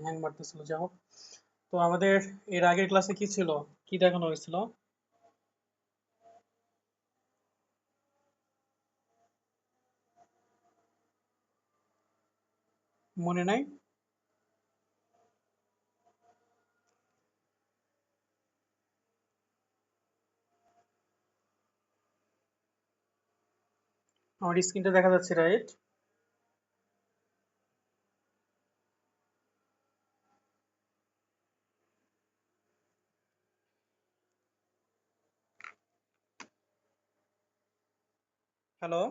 Hang মারতেছিল, যাই হোক। তো আমাদের এর আগের ক্লাসে কি ছিল, কি দেখানো হয়েছিল? মনে নাই? আমার স্ক্রিনটা দেখা যাচ্ছে, রাইট? হ্যালো?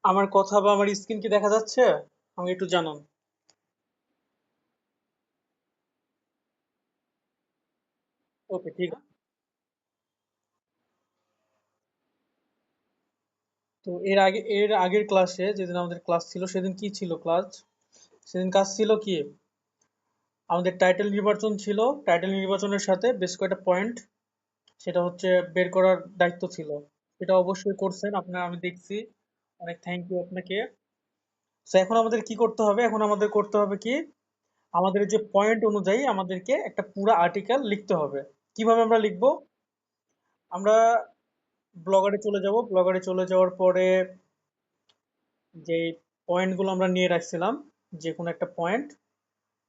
আমার কথা বা আমার স্ক্রিন কি দেখা যাচ্ছে? আমাকে একটু জানান। ওকে, ঠিক আছে। তো এর আগের ক্লাসে যেদিন আমাদের ক্লাস ছিল, সেদিন কি ছিল ক্লাস? সেদিন কাজ ছিল কি, আমাদের টাইটেল নির্বাচন ছিল। টাইটেল নির্বাচনের সাথে বেশ কয়েকটা পয়েন্ট, সেটা হচ্ছে বের করার দায়িত্ব ছিল। সেটা অবশ্যই করছেন আপনারা, আমি দেখছি। অনেক থ্যাংক ইউ আপনাকে। তো এখন আমাদের কি করতে হবে, এখন আমাদের করতে হবে কি, আমাদের যে পয়েন্ট অনুযায়ী আমাদেরকে একটা পুরো আর্টিকেল লিখতে হবে। কিভাবে আমরা লিখবো? আমরা ব্লগারে চলে যাব। ব্লগারে চলে যাওয়ার পরে যে পয়েন্টগুলো আমরা নিয়ে রাখছিলাম, যে কোনো একটা পয়েন্ট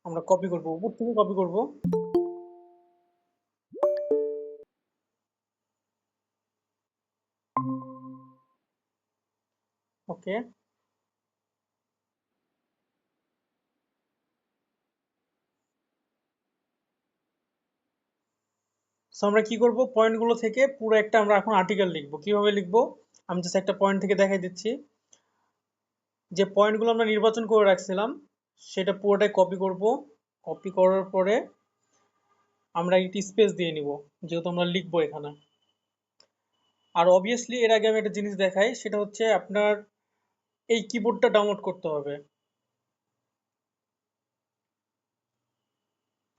আমরা কপি করব, উপর থেকে কপি করব। ওকে। সো আমরা কি করব, পয়েন্টগুলো থেকে পুরো একটা আমরা এখন আর্টিকেল লিখবো। কিভাবে লিখবো, আমি জাস্ট একটা পয়েন্ট থেকে দেখাই দিচ্ছি। যে পয়েন্টগুলো আমরা নির্বাচন করে রাখছিলাম, সেটা পুরোটাই কপি করব। কপি করার পরে আমরা একটি স্পেস দিয়ে নিব, যেহেতু আমরা লিখবো এখানে। আর অবভিয়াসলি এর আগে আমি একটা জিনিস দেখাই, সেটা হচ্ছে আপনার এই কিবোর্ডটা ডাউনলোড করতে হবে।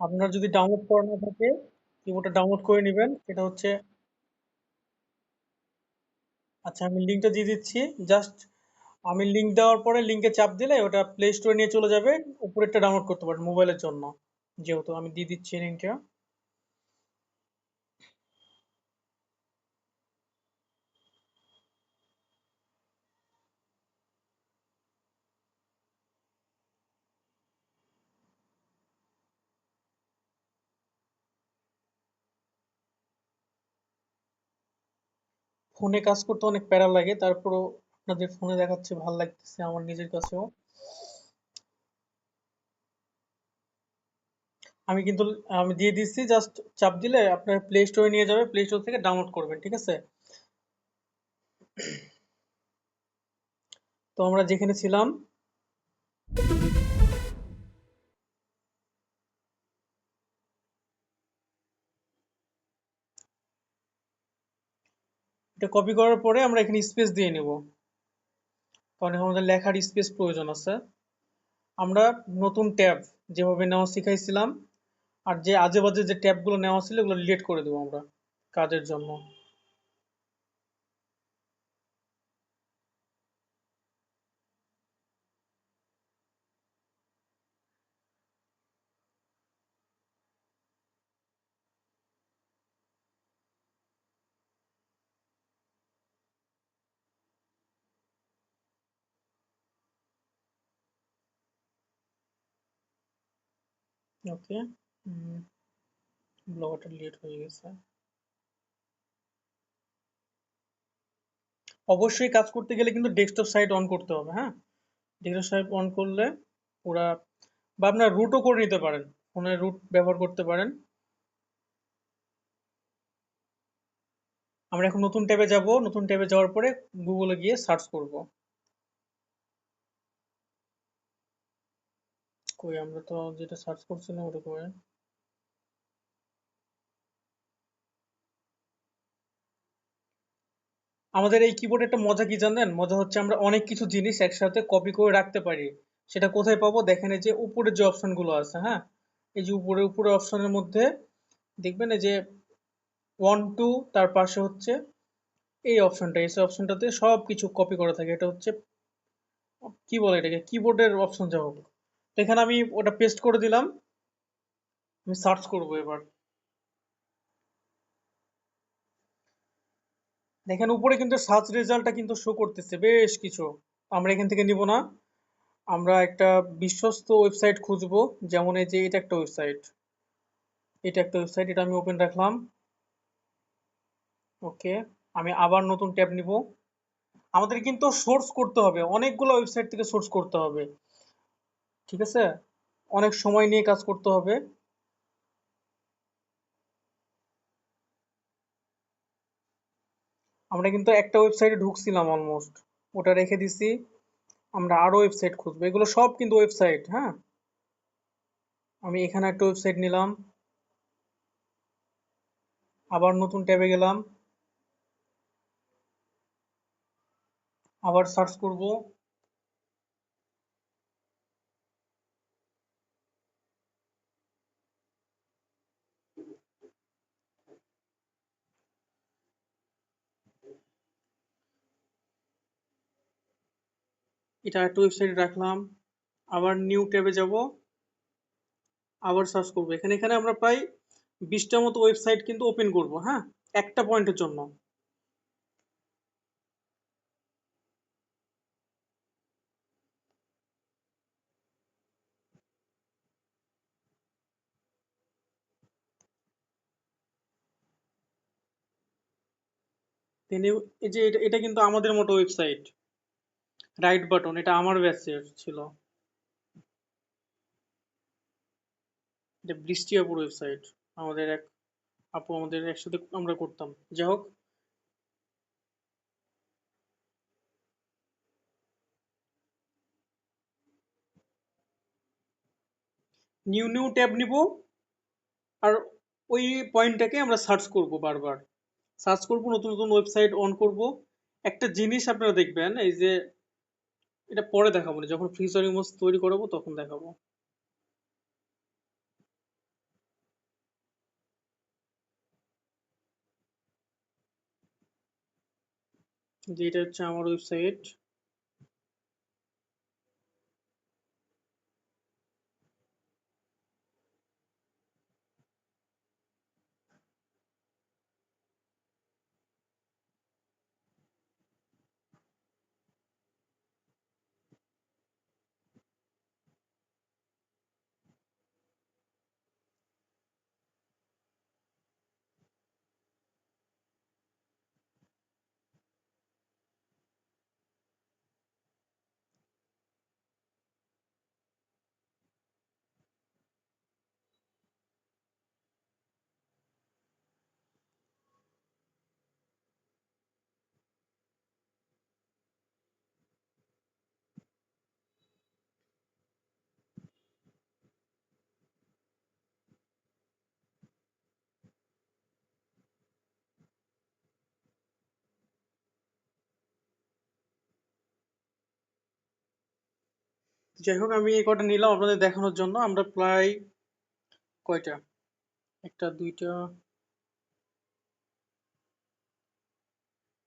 আপনার যদি ডাউনলোড করা না থাকে, কিবোর্ডটা ডাউনলোড করে নেবেন। সেটা হচ্ছে, আচ্ছা আমি লিঙ্কটা দিয়ে দিচ্ছি। জাস্ট আমি লিঙ্ক দেওয়ার পরে লিঙ্কে চাপ দিলে ওটা প্লে স্টোরে নিয়ে চলে যাবে। উপরেরটা ডাউনলোড করতে পারেন মোবাইলের জন্য, যেহেতু আমি দিয়ে দিচ্ছি লিঙ্কটা। ফোনে কাজ করতে অনেক প্যারা লাগে, তারপরও আপনাদের ফোনে দেখাচ্ছে, ভালো লাগতেছে আমার নিজের কাছেও। আমি কিন্তু আমি দিয়ে দিচ্ছি, জাস্ট চাপ দিলে আপনার প্লে স্টোরে নিয়ে যাবে, প্লে স্টোর থেকে ডাউনলোড করবেন, ঠিক আছে? তো আমরা যেখানে ছিলাম, এটা কপি করার পরে আমরা এখানে স্পেস দিয়ে নেব, কারণ এখন আমাদের লেখার স্পেস প্রয়োজন আছে। আমরা নতুন ট্যাব যেভাবে নেওয়া শিখাইছিলাম, আর যে আজে বাজে যে ট্যাবগুলো নেওয়া ছিল এগুলো ডিলিট করে দেবো আমরা কাজের জন্য। ওকে। ব্লগারটা ডিলিট হয়ে গেছে। অবশ্যই কাজ করতে গেলে কিন্তু ডেস্কটপ সাইট অন করতে হবে, হ্যাঁ। ডেস্কটপ সাইট অন করলে পুরা, বা আপনার রুটও করে নিতে পারেন, ফোনের রুট ব্যবহার করতে পারেন। আমরা এখন নতুন ট্যাবে যাব। নতুন ট্যাবে যাওয়ার পরে গুগলে গিয়ে সার্চ করব। কই, আমরা তো যেটা সার্চ করছিলাম ওটা করে। আমাদের এই কিবোর্ডে একটা মজা কি জানেন? মজা হচ্ছে আমরা অনেক কিছু জিনিস একসাথে কপি করে রাখতে পারি। সেটা কোথায় পাবো দেখেন, এই যে উপরে যে অপশনগুলো আছে, হ্যাঁ, এই যে উপরে উপরে অপশনের মধ্যে দেখবেন এই যে 1 2, তার পাশে হচ্ছে এই অপশনটা, এই অপশনটাতে সব কিছু কপি করা থাকে। এটা হচ্ছে কি বলে এটাকে, কিবোর্ডের অপশন যা হোক। তো এখানে আমি ওটা পেস্ট করে দিলাম। আমি সার্চ করব এবার। দেখেন উপরে কিন্তু সার্চ রেজাল্টটা কিন্তু শো করতেছে বেশ কিছু। আমরা এখান থেকে নিব না, আমরা একটা বিশ্বস্ত ওয়েবসাইট খুঁজবো। যেমন এই যে এটা একটা ওয়েবসাইট, এটা আমি ওপেন রাখলাম। ওকে, আমি আবার নতুন ট্যাব নিব। আমাদের কিন্তু সোর্স করতে হবে, অনেকগুলো ওয়েবসাইট থেকে সোর্স করতে হবে, ঠিক আছে? অনেক সময় নিয়ে কাজ করতে হবে। আমরা কিন্তু একটা ওয়েবসাইটে ঢুকছিলাম অলমোস্ট, ওটা রেখে দিছি। আমরা আরো ওয়েবসাইট খুঁজবো, এগুলো সব কিন্তু ওয়েবসাইট, হ্যাঁ। আমি এখানে একটা ওয়েবসাইট নিলাম, আবার নতুন ট্যাবে গেলাম, আবার সার্চ করব। এটা একটা ওয়েবসাইট রাখলাম, আবার নিউ ট্যাবে যাব, আবার সার্চ করব। এখানে এখানে আমরা প্রায় 20টার মতো ওয়েবসাইট কিন্তু ওপেন করব, হ্যাঁ, একটা পয়েন্টের জন্য। তিনি, এই যে এটা কিন্তু আমাদের মতো ওয়েবসাইট, রাইট বাটন, এটা আমার ব্যাচের ছিল। এটা বৃষ্টি আপুর ওয়েবসাইট, আমাদের এক আপু, আমাদের একসাথে আমরা করতাম। যাই হোক, নিউ নিউ ট্যাব নিব, আর ওই পয়েন্টটাকে আমরা সার্চ করব বারবার। সার্চ করব, নতুন নতুন ওয়েবসাইট অন করব। একটা জিনিস আপনারা দেখবেন, এই যে এটা পরে দেখাবো না, যখন ফিচার ইমেজ তৈরি করাবো তখন দেখাবো। যে এটা হচ্ছে আমার ওয়েবসাইট। যাই হোক, আমি এই কটা নিলাম আপনাদের দেখানোর জন্য। আমরা প্রায় কয়টা, একটা দুইটা,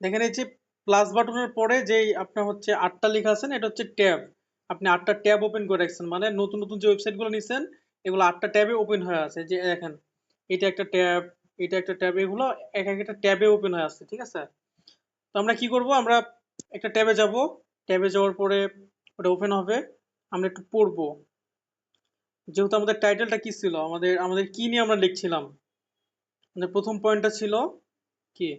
দেখেন এই যে প্লাস বাটনের পরে যেই আপনার হচ্ছে 8টা লেখা আছে না, এটা হচ্ছে ট্যাব। আপনি 8টা ট্যাব ওপেন করে রাখছেন, মানে নতুন নতুন যে ওয়েবসাইট গুলো নিছেন, এগুলো 8টা ট্যাবে ওপেন হয়ে আছে। যে দেখেন, এটা একটা ট্যাব, এটা একটা ট্যাব, এগুলো এক একটা ট্যাবে ওপেন হয়ে আছে, ঠিক আছে? তো আমরা কি করব, আমরা একটা ট্যাবে যাব, ট্যাবে যাওয়ার পরে ওটা ওপেন হবে, আমরা একটু পড়বো। যেহেতু আমাদের টাইটেলটা কি ছিল, আমাদের আমাদের কি নিয়ে আমরা লিখছিলাম, আমাদের প্রথম পয়েন্টটা ছিল কি,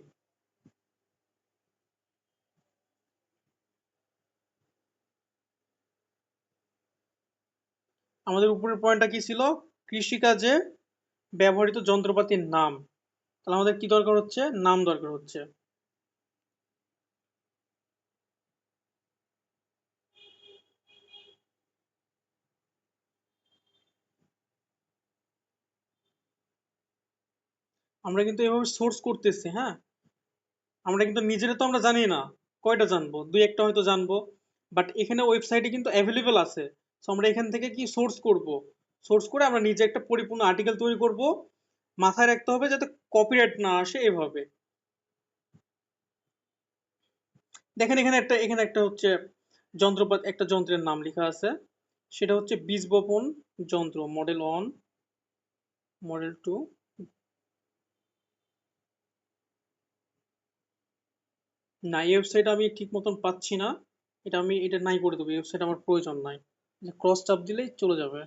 আমাদের উপরের পয়েন্টটা কি ছিল, কৃষিকাজে ব্যবহৃত যন্ত্রপাতির নাম। তাহলে আমাদের কি দরকার হচ্ছে, নাম দরকার হচ্ছে। আমরা কিন্তু এভাবে সোর্স করতেছি, হ্যাঁ। আমরা কিন্তু নিজেরা তো আমরা জানি না, কয়টা জানবো, দুই একটা হয়তো জানবো, বাট এখানে ওয়েবসাইটে কিন্তু অ্যাভেলেবেল আছে। তো আমরা এখান থেকে কি সোর্স করব, সোর্স করে আমরা নিজে একটা পরিপূর্ণ আর্টিকেল তৈরি করব। মাথায় রাখতে হবে যাতে কপিরাইট না আসে এভাবে। দেখেন এখানে একটা হচ্ছে যন্ত্রপাতি, একটা যন্ত্রের নাম লেখা আছে, সেটা হচ্ছে বীজ বপন যন্ত্র, মডেল 1, মডেল 2। না, এই ওয়েবসাইট আমি ঠিক মতন পাচ্ছি না। এটা নাই করে দেবো, এই ওয়েবসাইট আমার প্রয়োজন নাই। ক্রস চাপ দিলেই চলে যাবে।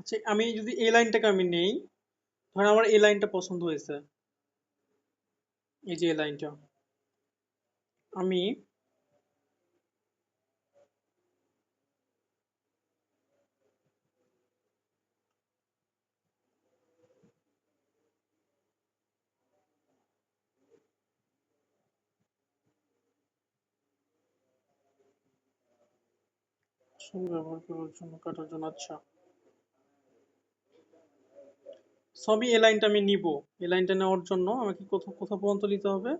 আচ্ছা, আমি যদি এই লাইনটাকে আমি নেই, ধরেন আমার এই লাইনটা পছন্দ হয়েছে, এই যে এই লাইনটা, আমি ছবি ব্যবহার করার জন্য, কাটার জন্য, আচ্ছা ছবি, এই লাইনটা আমি নিব। এই লাইনটা নেওয়ার জন্য আমাকে কোথাও কোথাও পর্যন্ত নিতে হবে,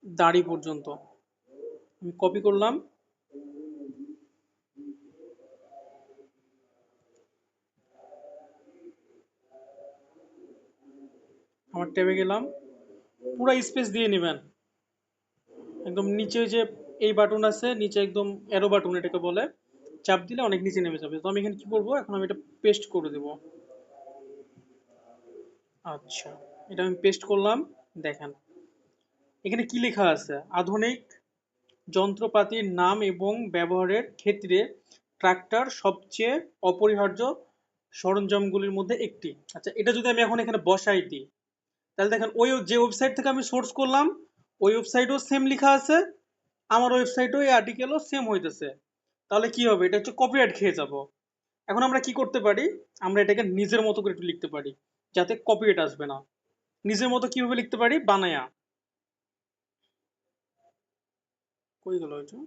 দাড়ি পর্যন্ত। আমি কপি করলাম, আমার ট্যাবে গেলাম, পুরো স্পেস দিয়ে নেবেন। একদম নিচে ওই যে এই বাটন আছে নিচে, একদম অ্যারো বাটন এটাকে বলে, চাপ দিলে অনেক নিচে নেমে যাবে। তো আমি এখানে কি করব, এখন আমি এটা পেস্ট করে দেব। আচ্ছা, এটা আমি পেস্ট করলাম। দেখেন এখানে কি লেখা আছে, আধুনিক যন্ত্রপাতির নাম এবং ব্যবহারের ক্ষেত্রে ট্রাক্টর সবচেয়ে অপরিহার্য সরঞ্জামগুলির মধ্যে একটি। আচ্ছা, এটা যদি আমি এখন এখানে বসাই দিই, তাহলে দেখেন ওই যে ওয়েবসাইট থেকে আমি সোর্স করলাম, ওই ওয়েবসাইটেও সেম লেখা আছে, আমার ওয়েবসাইটেও এই আর্টিকেলও সেম হইতেছে। তাহলে কি হবে, এটা হচ্ছে কপিরাইট খেয়ে যাব। এখন আমরা কি করতে পারি, আমরা এটাকে নিজের মতো করে একটু লিখতে পারি, যাতে কপিরাইট আসবে না। নিজের মতো কিভাবে লিখতে পারি, বানায়া, কই গেল এটা,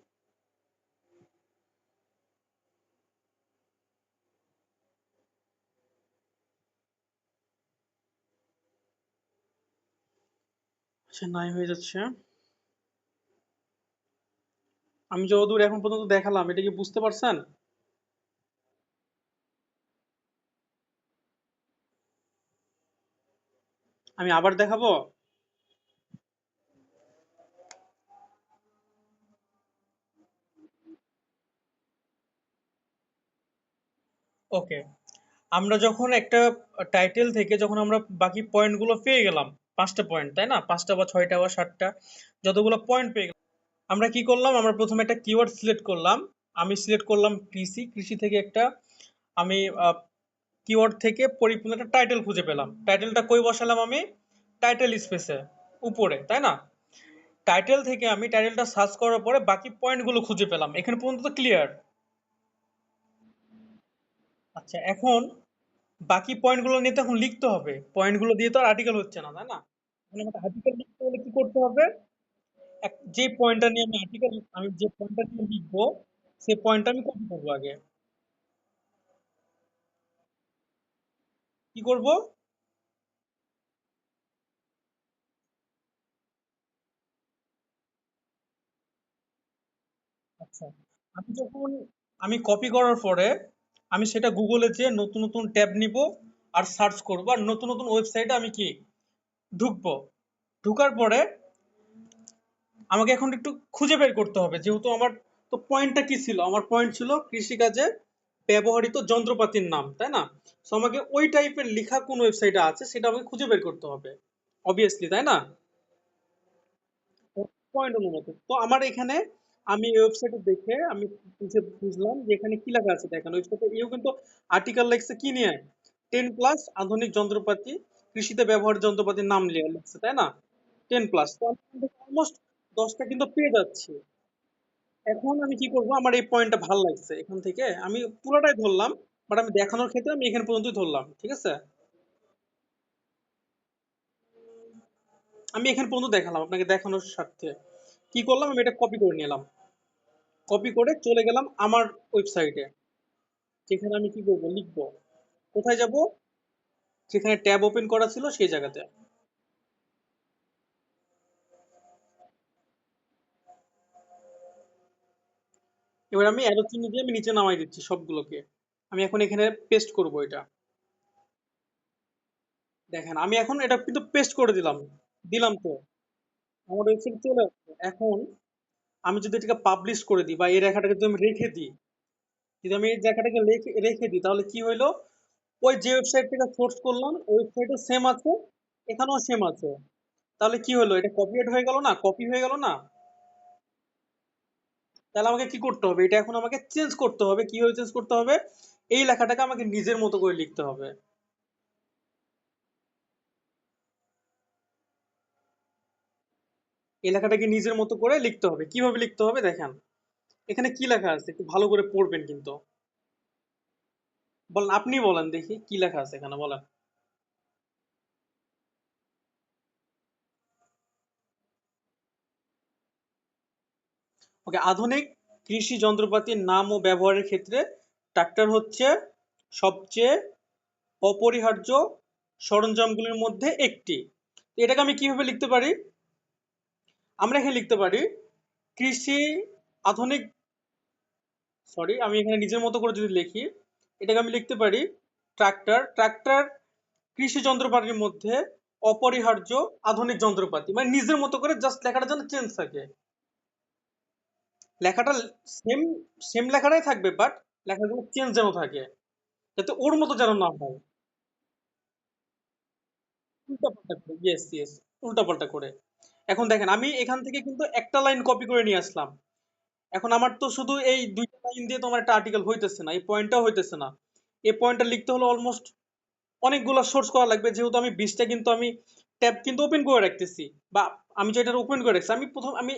আচ্ছা নাই হয়ে যাচ্ছে। আমি যতদূর এখন পর্যন্ত দেখালাম, এটা কি বুঝতে পারছেন? আমি আবার দেখাবো। ওকে, আমরা যখন একটা টাইটেল থেকে যখন আমরা বাকি পয়েন্টগুলো পেয়ে গেলাম, 5টা পয়েন্ট তাই না, 5টা বা 6টা বা 7টা, যতগুলো পয়েন্ট পেয়ে গেলাম, আমরা কি করলাম, আমরা প্রথমে একটা কিওয়ার্ড সিলেক্ট করলাম। আমি সিলেক্ট করলাম কৃষি, কৃষি থেকে একটা আমি কিওয়ার্ড থেকে পরিপূর্ণ একটা টাইটেল খুঁজে পেলাম। টাইটেলটা কই বসালাম আমি, টাইটেল স্পেসে উপরে তাই না। টাইটেল থেকে আমি টাইটেলটা সার্চ করার পরে বাকি পয়েন্টগুলো খুঁজে পেলাম, এখানে পর্যন্ত তো ক্লিয়ার। আচ্ছা, এখন বাকি পয়েন্টগুলো নিয়ে তো এখন লিখতে হবে, পয়েন্টগুলো দিয়ে তো আর আর্টিকেল হচ্ছে না তাই না। এখন আমাকে আর্টিকেল লিখতে হলে কি করতে হবে, যে পয়েন্টটা নিয়ে আমি আর্টিকেল, আমি যে পয়েন্টটা নিয়ে লিখবো, সেই পয়েন্টটা আমি কপি করবো আগে। কি করব, আচ্ছা, আমি যখন আমি কপি করার পরে আমি সেটা গুগলে যে নতুন নতুন ট্যাব নিব আর সার্চ করব, আর নতুন নতুন ওয়েবসাইটে আমি কি ঢুকবো। ঢুকার পরে আমাকে এখন একটু খুঁজে বের করতে হবে, যেহেতু আমার তো পয়েন্টটা কি ছিল, আমার পয়েন্ট ছিল কৃষিকাজে ব্যবহৃত যন্ত্রপাতির নাম তাই না। সো আমাকে ওই টাইপের লেখা কোন ওয়েবসাইটে আছে সেটা আমাকে খুঁজে বের করতে হবে, অবভিয়াসলি তাই না। পয়েন্ট অনুমতি তো আমার এখানে, আমি এই ওয়েবসাইটে দেখে আমি বুঝলাম যে এখানে কি লেখা আছে। দেখেন ওয়েবসাইটে এও কিন্তু আর্টিকেল লিখছে কি নিয়ে, 10+ আধুনিক যন্ত্রপাতি, কৃষিতে ব্যবহার যন্ত্রপাতির নাম লিখছে তাই না, 10+। তো আমি কিন্তু অলমোস্ট 10টা কিন্তু পেয়ে যাচ্ছি। এখন আমি কি করব, আমার এই পয়েন্টটা ভালো লাগছে, এখান থেকে আমি পুরোটাই ধরলাম, বাট আমি দেখানোর ক্ষেত্রে আমি এখান পর্যন্তই ধরলাম, ঠিক আছে। আমি এখান পর্যন্ত দেখালাম আপনাকে দেখানোর স্বার্থে। কি করলাম, আমি এটা কপি করে নিলাম, কপি করে চলে গেলাম আমার ওয়েবসাইটে, যেখানে আমি কি করব, লিখবো। কোথায় যাব, যেখানে ট্যাব ওপেন করা ছিল সেই জায়গাতে। এবার আমি অ্যারো চিহ্ন দিয়ে আমি নিচে নামাই দিচ্ছি সবগুলোকে। আমি এখন এখানে পেস্ট করব এটা। দেখেন আমি এখন এটা কিন্তু পেস্ট করে দিলাম। দিলাম তো আমার ওয়েবসাইট চলে আসছে। এখন আমি যদি এটাকে পাবলিশ করে দিই বা এই রেখাটাকে যদি আমি রেখে দিই, যদি আমি এই রেখাটাকে রেখে রেখে দিই তাহলে কি হইলো, ওই যে ওয়েবসাইট থেকে সোর্স করলাম ওই ওয়েবসাইটও সেম আছে, এখানেও সেম আছে। তাহলে কি হলো, এটা কপিয়েট হয়ে গেল না, কপি হয়ে গেল না? তাহলে আমাকে কি করতে হবে, এটা এখন আমাকে চেঞ্জ করতে হবে। কিভাবে চেঞ্জ করতে হবে, এই লেখাটাকে আমাকে নিজের মতো করে লিখতে হবে। এই লেখাটাকে নিজের মতো করে লিখতে হবে। কিভাবে লিখতে হবে দেখেন, এখানে কি লেখা আছে একটু ভালো করে পড়বেন কিন্তু। বলেন, আপনি বলেন দেখি কি লেখা আছে এখানে, বলেন। ওকে, আধুনিক কৃষি যন্ত্রপাতির নাম ও ব্যবহারের ক্ষেত্রে ট্রাক্টর হচ্ছে সবচেয়ে অপরিহার্য সরঞ্জামগুলির মধ্যে একটি। এটাকে আমি কিভাবে লিখতে পারি, আমরা এখানে লিখতে পারি কৃষি আধুনিক, সরি আমি এখানে নিজের মতো করে যদি লিখি, এটাকে আমি লিখতে পারি ট্রাক্টর। ট্রাক্টর কৃষি যন্ত্রপাতির মধ্যে অপরিহার্য আধুনিক যন্ত্রপাতি, মানে নিজের মতো করে জাস্ট লেখাটা যেন চেঞ্জ থাকে। লেখাটা সেম, সেম লেখাটাই থাকবে বাট লেখাগুলো চেঞ্জ যেন থাকে, যাতে ওর মতো যেন না হয়। উল্টাপাল্টা করে, ইয়েস ইয়েস, উল্টাপাল্টা করে। এখন দেখেন আমি এখান থেকে কিন্তু একটা লাইন কপি করে নিয়ে আসলাম। এখন আমার তো শুধু এই দুইটা লাইন দিয়ে তো আমার একটা আর্টিকেল হইতেছে না, এই পয়েন্টটাও হইতেছে না। এই পয়েন্টটা লিখতে হলে অলমোস্ট অনেকগুলো সোর্স করা লাগবে, যেহেতু আমি 20টা কিন্তু আমি ট্যাব কিন্তু ওপেন করে রাখতেছি, বা আমি যেটা ওপেন করে রাখছি, আমি প্রথম আমি